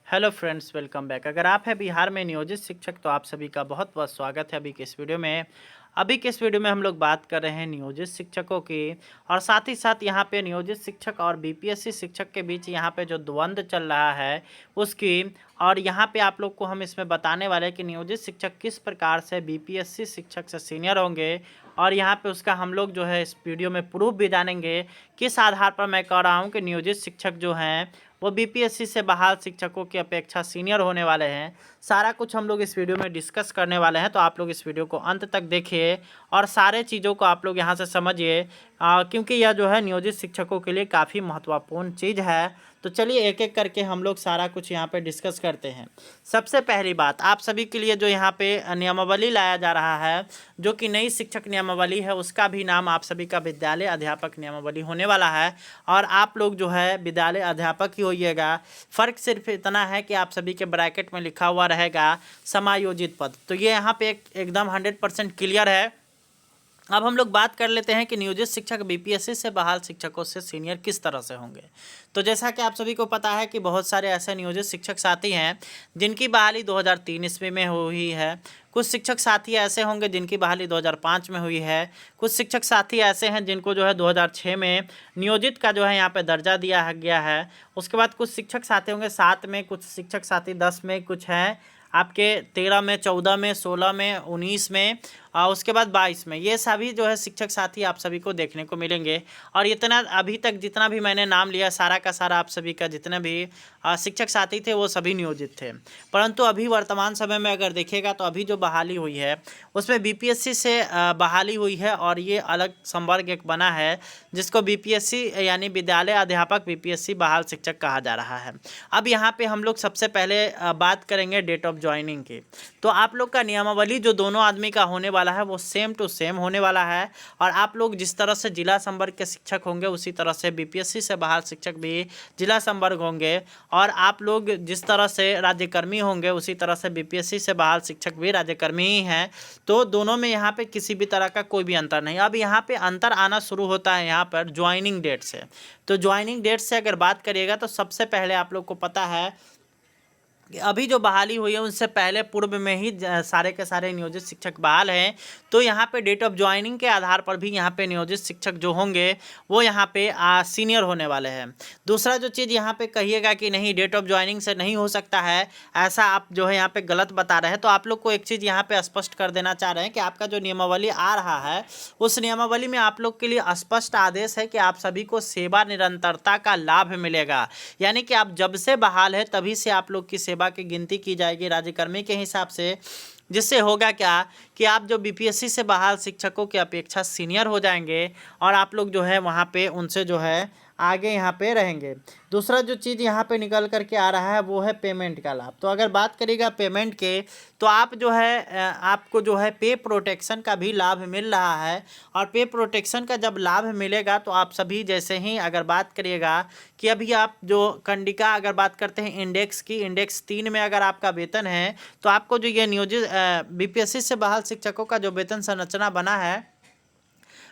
Hello friends, welcome back. अगर आप हैं बिहार में नियोजित शिक्षक तो आप सभी का बहुत बहुत स्वागत है अभी के इस वीडियो में हम लोग बात कर रहे हैं नियोजित शिक्षकों की। और साथ ही साथ यहाँ पे नियोजित शिक्षक और बीपीएससी शिक्षक के बीच यहाँ पे जो द्वंद्व चल रहा है उसकी। और यहाँ पे आप लोग को हम इसमें बताने वाले हैं कि नियोजित शिक्षक किस प्रकार से बीपीएससी शिक्षक से सीनियर होंगे। और यहाँ पे उसका हम लोग जो है इस वीडियो में प्रूफ भी जानेंगे किस आधार पर मैं कह रहा हूँ कि नियोजित शिक्षक जो हैं वो बीपीएससी से बहाल शिक्षकों की अपेक्षा सीनियर होने वाले हैं। सारा कुछ हम लोग इस वीडियो में डिस्कस करने वाले हैं, तो आप लोग इस वीडियो को अंत तक देखिए और सारे चीज़ों को आप लोग यहाँ से समझिए, क्योंकि यह जो है नियोजित शिक्षकों के लिए काफ़ी महत्वपूर्ण चीज़ है। तो चलिए एक एक करके हम लोग सारा कुछ यहाँ पे डिस्कस करते हैं। सबसे पहली बात आप सभी के लिए जो यहाँ पे नियमावली लाया जा रहा है, जो कि नई शिक्षक नियमावली है, उसका भी नाम आप सभी का विद्यालय अध्यापक नियमावली होने वाला है। और आप लोग जो है विद्यालय अध्यापक ही होइएगा। फ़र्क सिर्फ इतना है कि आप सभी के ब्रैकेट में लिखा हुआ रहेगा समायोजित पद। तो ये यहाँ पे एकदम 100% क्लियर है। अब हम लोग बात कर लेते हैं कि नियोजित शिक्षक बीपीएससी से बहाल शिक्षकों से सीनियर किस तरह से होंगे। तो जैसा कि आप सभी को पता है कि बहुत सारे ऐसे नियोजित शिक्षक साथी हैं जिनकी बहाली 2003 ईस्वी में हुई है। कुछ शिक्षक साथी ऐसे होंगे जिनकी बहाली 2005 में हुई है। कुछ शिक्षक साथी ऐसे हैं जिनको जो है 2006 में नियोजित का जो है यहाँ पे दर्जा दिया गया है। उसके बाद कुछ शिक्षक साथी होंगे 7 में, कुछ शिक्षक साथी 10 में, कुछ हैं आपके 13 में, 14 में, 16 में, 19 में, उसके बाद 22 में। ये सभी जो है शिक्षक साथी आप सभी को देखने को मिलेंगे। और इतना अभी तक जितना भी मैंने नाम लिया सारा का सारा आप सभी का जितने भी शिक्षक साथी थे वो सभी नियोजित थे। परंतु अभी वर्तमान समय में अगर देखिएगा तो अभी जो बहाली हुई है उसमें बीपीएससी से बहाली हुई है। और ये अलग संवर्ग एक बना है जिसको बीपीएससी यानी विद्यालय अध्यापक बीपीएससी बहाल शिक्षक कहा जा रहा है। अब यहाँ पे हम लोग सबसे पहले बात करेंगे डेट ऑफ ज्वाइनिंग की। तो आप लोग का नियमावली जो दोनों आदमी का होने वाला है वो सेम टू सेम होने वाला है। और आप लोग जिस तरह से जिला संवर्ग के शिक्षक होंगे उसी तरह से बीपीएससी से बहाल शिक्षक भी जिला संवर्ग होंगे। और आप लोग जिस तरह से राज्यकर्मी होंगे उसी तरह से बीपीएससी से बहाल शिक्षक भी राज्यकर्मी ही हैं। तो दोनों में यहाँ पे किसी भी तरह का कोई भी अंतर नहीं। अब यहाँ पे अंतर आना शुरू होता है यहाँ पर ज्वाइनिंग डेट से। तो ज्वाइनिंग डेट से अगर बात करिएगा तो सबसे पहले आप लोग को पता है अभी जो बहाली हुई है उनसे पहले पूर्व में ही सारे के सारे नियोजित शिक्षक बहाल हैं। तो यहाँ पे डेट ऑफ ज्वाइनिंग के आधार पर भी यहाँ पे नियोजित शिक्षक जो होंगे वो यहाँ पे सीनियर होने वाले हैं। दूसरा जो चीज़ यहाँ पे कहिएगा कि नहीं डेट ऑफ ज्वाइनिंग से नहीं हो सकता है, ऐसा आप जो है यहाँ पे गलत बता रहे हैं। तो आप लोग को एक चीज़ यहाँ पे स्पष्ट कर देना चाह रहे हैं कि आपका जो नियमावली आ रहा है उस नियमावली में आप लोग के लिए स्पष्ट आदेश है कि आप सभी को सेवा निरंतरता का लाभ मिलेगा। यानी कि आप जब से बहाल है तभी से आप लोग की सेवा की गिनती की जाएगी राज्यकर्मी के हिसाब से। जिससे होगा क्या कि आप जो बीपीएससी से बहाल शिक्षकों की अपेक्षा सीनियर हो जाएंगे और आप लोग जो है वहाँ पे उनसे जो है आगे यहाँ पे रहेंगे। दूसरा जो चीज़ यहाँ पे निकल करके आ रहा है वो है पेमेंट का लाभ। तो अगर बात करिएगा पेमेंट के तो आप जो है आपको जो है पे प्रोटेक्शन का भी लाभ मिल रहा है। और पे प्रोटेक्शन का जब लाभ मिलेगा तो आप सभी जैसे ही अगर बात करिएगा कि अभी आप जो कंडिका अगर बात करते हैं इंडेक्स की, इंडेक्स 3 में अगर आपका वेतन है तो आपको जो ये नियोजित बीपीएससी से बहाल शिक्षकों का जो वेतन संरचना बना है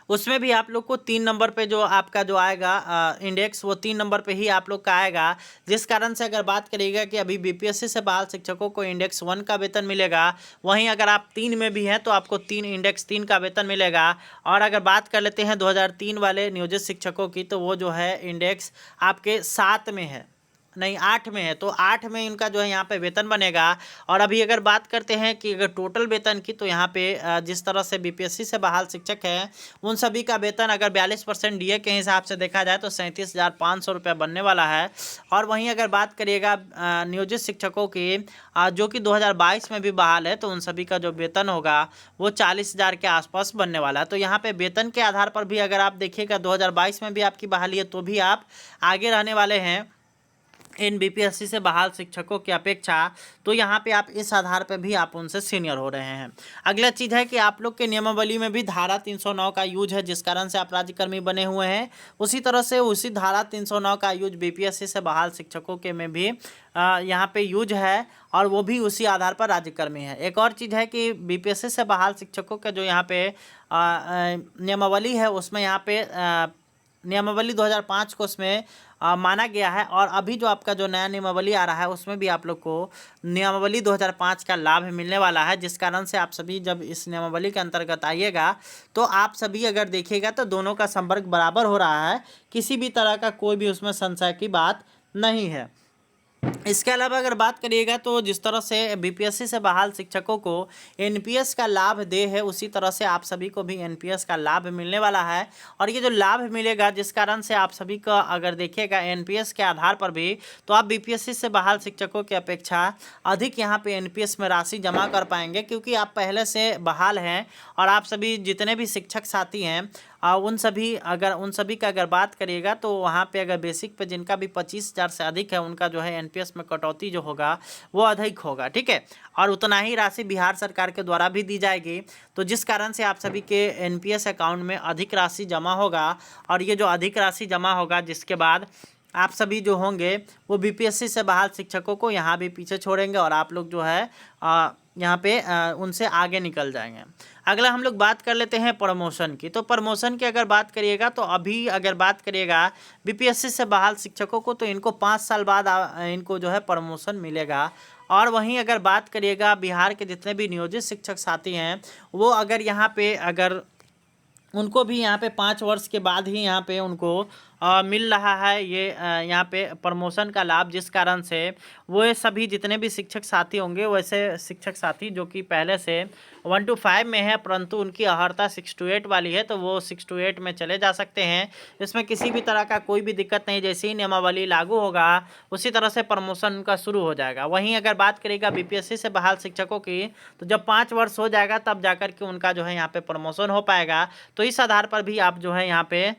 उसमें भी आप लोग को 3 नंबर पे जो आपका जो आएगा इंडेक्स वो 3 नंबर पे ही आप लोग का आएगा। जिस कारण से अगर बात करिएगा कि अभी बीपीएससी से बहाल शिक्षकों को इंडेक्स 1 का वेतन मिलेगा, वहीं अगर आप 3 में भी हैं तो आपको इंडेक्स 3 का वेतन मिलेगा। और अगर बात कर लेते हैं 2003 वाले नियोजित शिक्षकों की तो वो जो है इंडेक्स आपके 7 में है, नहीं 8 में है। तो 8 में इनका जो है यहाँ पे वेतन बनेगा। और अभी अगर बात करते हैं कि अगर टोटल वेतन की तो यहाँ पे जिस तरह से बीपीएससी से बहाल शिक्षक हैं उन सभी का वेतन अगर 42% डीए के हिसाब से देखा जाए तो 37,500 रुपये बनने वाला है। और वहीं अगर बात करिएगा नियोजित शिक्षकों की जो कि 2022 में भी बहाल है तो उन सभी का जो वेतन होगा वो 40,000 के आसपास बनने वाला है। तो यहाँ पे वेतन के आधार पर भी अगर आप देखिएगा 2022 में भी आपकी बहाली है तो भी आप आगे रहने वाले हैं इन बीपीएससी से बहाल शिक्षकों की अपेक्षा। तो यहाँ पे आप इस आधार पे भी आप उनसे सीनियर हो रहे हैं। अगला चीज़ है कि आप लोग के नियमावली में भी धारा 309 का यूज है जिस कारण से आप राज्यकर्मी बने हुए हैं। उसी तरह से उसी धारा 309 का यूज बीपीएससी से बहाल शिक्षकों के में भी यहाँ पे यूज है और वो भी उसी आधार पर राज्यकर्मी है। एक और चीज़ है कि बीपीएससी से बहाल शिक्षकों का जो यहाँ पे नियमावली है उसमें यहाँ पे नियमावली 2005 को उसमें माना गया है। और अभी जो आपका जो नया नियमावली आ रहा है उसमें भी आप लोग को नियमावली 2005 का लाभ मिलने वाला है, जिस कारण से आप सभी जब इस नियमावली के अंतर्गत आइएगा तो आप सभी अगर देखिएगा तो दोनों का संपर्क बराबर हो रहा है, किसी भी तरह का कोई भी उसमें संशय की बात नहीं है। इसके अलावा अगर बात करिएगा तो जिस तरह से बीपीएससी से बहाल शिक्षकों को एनपीएस का लाभ दे है, उसी तरह से आप सभी को भी एनपीएस का लाभ मिलने वाला है। और ये जो लाभ मिलेगा जिस कारण से आप सभी का अगर देखिएगा एनपीएस के आधार पर भी, तो आप बीपीएससी से बहाल शिक्षकों की अपेक्षा अधिक यहाँ पे एनपीएस में राशि जमा कर पाएंगे, क्योंकि आप पहले से बहाल हैं। और आप सभी जितने भी शिक्षक साथी हैं उन सभी का अगर बात करिएगा तो वहाँ पे अगर बेसिक पे जिनका भी 25,000 से अधिक है, उनका जो है एनपीएस में कटौती जो होगा वो अधिक होगा, ठीक है। और उतना ही राशि बिहार सरकार के द्वारा भी दी जाएगी, तो जिस कारण से आप सभी के एनपीएस अकाउंट में अधिक राशि जमा होगा। और ये जो अधिक राशि जमा होगा जिसके बाद आप सभी जो होंगे वो बीपीएससी से बहाल शिक्षकों को यहाँ भी पीछे छोड़ेंगे और आप लोग जो है यहाँ पे उनसे आगे निकल जाएंगे। अगला हम लोग बात कर लेते हैं प्रमोशन की। तो प्रमोशन की अगर बात करिएगा तो अभी अगर बात करिएगा बीपीएससी से बहाल शिक्षकों को, तो इनको 5 साल बाद इनको जो है प्रमोशन मिलेगा। और वहीं अगर बात करिएगा बिहार के जितने भी नियोजित शिक्षक साथी हैं, वो अगर यहाँ पे अगर उनको भी यहाँ पे 5 वर्ष के बाद ही यहाँ पे उनको मिल रहा है ये यहाँ पे प्रमोशन का लाभ, जिस कारण से वो सभी जितने भी शिक्षक साथी होंगे, वैसे शिक्षक साथी जो कि पहले से 1 to 5 में है परंतु उनकी अर्हता 6 to 8 वाली है, तो वो 6 to 8 में चले जा सकते हैं। इसमें किसी भी तरह का कोई भी दिक्कत नहीं, जैसे ही नियमावली लागू होगा उसी तरह से प्रमोशन उनका शुरू हो जाएगा। वहीं अगर बात करेगा बीपीएससी से बहाल शिक्षकों की, तो जब 5 वर्ष हो जाएगा तब जाकर के उनका जो है यहाँ पे प्रमोशन हो पाएगा। तो इस आधार पर भी आप जो है यहाँ पे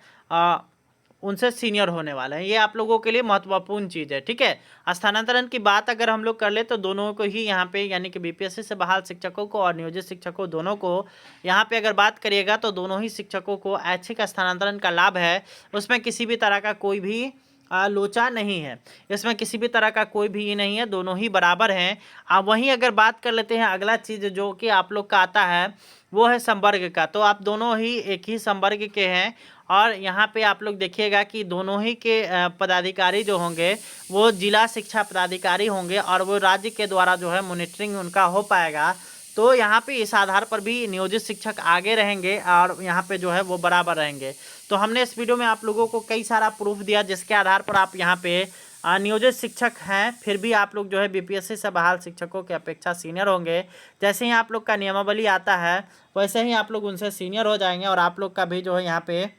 उनसे सीनियर होने वाले हैं। ये आप लोगों के लिए महत्वपूर्ण चीज़ है, ठीक है। स्थानांतरण की बात अगर हम लोग कर ले तो दोनों को ही यहाँ पे यानी कि बीपीएससी से बहाल शिक्षकों को और नियोजित शिक्षकों दोनों को यहाँ पे अगर बात करिएगा तो दोनों ही शिक्षकों को ऐच्छिक स्थानांतरण का लाभ है। उसमें किसी भी तरह का कोई भी लोचा नहीं है, इसमें किसी भी तरह का कोई भी ये नहीं है, दोनों ही बराबर हैं। वहीं अगर बात कर लेते हैं अगला चीज़ जो कि आप लोग का आता है वो है संवर्ग का। तो आप दोनों ही एक ही संवर्ग के हैं और यहाँ पे आप लोग देखिएगा कि दोनों ही के पदाधिकारी जो होंगे वो जिला शिक्षा पदाधिकारी होंगे और वो राज्य के द्वारा जो है मॉनिटरिंग उनका हो पाएगा। तो यहाँ पे इस आधार पर भी नियोजित शिक्षक आगे रहेंगे और यहाँ पे जो है वो बराबर रहेंगे। तो हमने इस वीडियो में आप लोगों को कई सारा प्रूफ दिया जिसके आधार पर आप यहाँ पे नियोजित शिक्षक हैं, फिर भी आप लोग जो है बीपीएससी से बहाल शिक्षकों की अपेक्षा सीनियर होंगे। जैसे ही आप लोग का नियमावली आता है वैसे ही आप लोग उनसे सीनियर हो जाएंगे और आप लोग का भी जो है यहाँ पे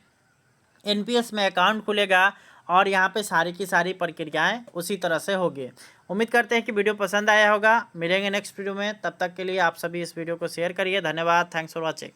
एनपीएस में अकाउंट खुलेगा और यहाँ पे सारी की सारी प्रक्रियाएं उसी तरह से होगी। उम्मीद करते हैं कि वीडियो पसंद आया होगा। मिलेंगे नेक्स्ट वीडियो में, तब तक के लिए आप सभी इस वीडियो को शेयर करिए। धन्यवाद, थैंक्स फॉर वॉचिंग।